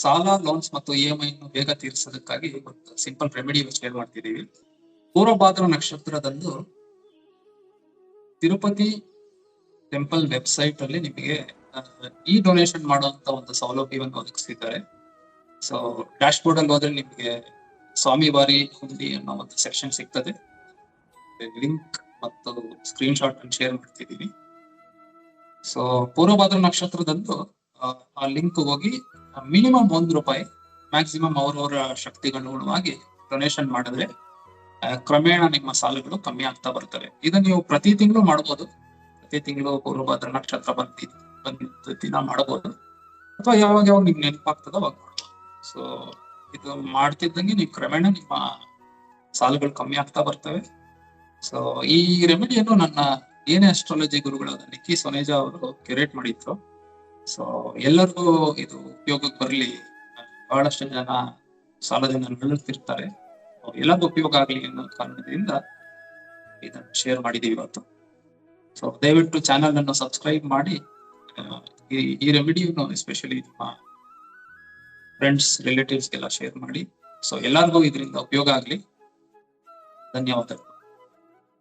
ಸಾಲ, ಲೋನ್ಸ್ ಮತ್ತು EMI ಬೇಗ ತೀರಿಸೋದಕ್ಕಾಗಿ ಒಂದು ಸಿಂಪಲ್ ರೆಮಿಡಿ ಶೇರ್ ಮಾಡ್ತಿದ್ದೀವಿ. ಪೂರ್ವಭಾದ್ರ ನಕ್ಷತ್ರದಂದು ತಿರುಪತಿ ಟೆಂಪಲ್ ವೆಬ್ಸೈಟ್ ಅಲ್ಲಿ ನಿಮಗೆ ಈ ಡೊನೇಷನ್ ಮಾಡುವಂತ ಒಂದು ಸೌಲಭ್ಯವನ್ನು ಒದಗಿಸಿದ್ದಾರೆ. ಸೊ ಡ್ಯಾಶ್ ಬೋರ್ಡ್ ಅಲ್ಲಿ ಹೋದ್ರೆ ನಿಮಗೆ ಸ್ವಾಮಿ ವಾರಿ ಹುಂಡಿ ಅನ್ನೋ ಒಂದು ಸೆಕ್ಷನ್ ಸಿಗ್ತದೆ. ಲಿಂಕ್ ಮತ್ತು ಸ್ಕ್ರೀನ್ ಶಾಟ್ ಅನ್ನು ಶೇರ್ ಮಾಡ್ತಿದ್ದೀನಿ. ಸೊ ಪೂರ್ವಭಾದ್ರ ನಕ್ಷತ್ರದಂದು ಆ ಲಿಂಕ್ ಹೋಗಿ ಮಿನಿಮಮ್ ₹1, ಮ್ಯಾಕ್ಸಿಮಮ್ ಅವರವರ ಶಕ್ತಿಗನುಗುಣವಾಗಿ ಡೊನೇಷನ್ ಮಾಡಿದ್ರೆ ಕ್ರಮೇಣ ನಿಮ್ಮ ಸಾಲಗಳು ಕಮ್ಮಿ ಆಗ್ತಾ ಬರ್ತವೆ. ಇದನ್ನ ನೀವು ಪ್ರತಿ ತಿಂಗಳು ಮಾಡಬಹುದು. ಪ್ರತಿ ತಿಂಗಳು ಪೂರ್ವಭಾದ್ರ ನಕ್ಷತ್ರ ಬಂದ ದಿನ ಮಾಡಬಹುದು, ಅಥವಾ ಯಾವಾಗ ನಿಮ್ಗೆ ನೆನಪಾಗ್ತದ ಅವಾಗ ಮಾಡಬಹುದು. ಸೊ ಇದು ಮಾಡ್ತಿದ್ದಂಗೆ ನೀವು ಕ್ರಮೇಣ ನಿಮ್ಮ ಸಾಲಗಳು ಕಮ್ಮಿ ಆಗ್ತಾ ಬರ್ತವೆ. ಸೊ ಈ ರೆಮಿಡಿಯನ್ನು ನನ್ನ ಏನೇ ಅಸ್ಟ್ರಾಲಜಿ ಗುರುಗಳಾದ ನಿಕ್ಕಿ ಸೊನೇಜಾ ಅವರು ಕ್ಯೂರೇಟ್ ಮಾಡಿದ್ರು. ಸೊ ಎಲ್ಲರಿಗೂ ಇದು ಉಪಯೋಗಕ್ಕೆ ಬರಲಿ. ಬಹಳಷ್ಟು ಜನ ಸಾಲದಿಂದ ನರಳುತ್ತಿರ್ತಾರೆ, ಎಲ್ಲರಿಗೂ ಉಪಯೋಗ ಆಗಲಿ ಅನ್ನೋ ಕಾರಣದಿಂದ ಇದನ್ನು ಶೇರ್ ಮಾಡಿದೀವಿ ಇವತ್ತು. ಸೊ ದಯವಿಟ್ಟು ಚಾನಲ್ ಅನ್ನು ಸಬ್ಸ್ಕ್ರೈಬ್ ಮಾಡಿ ಈ ರೆಮಿಡಿಯನ್ನು ಎಸ್ಪೆಷಲಿ ನಿಮ್ಮ ಫ್ರೆಂಡ್ಸ್, ರಿಲೇಟಿವ್ಸ್ಗೆಲ್ಲ ಶೇರ್ ಮಾಡಿ. ಸೊ ಎಲ್ಲರಿಗೂ ಇದರಿಂದ ಉಪಯೋಗ ಆಗಲಿ. ಧನ್ಯವಾದಗಳು.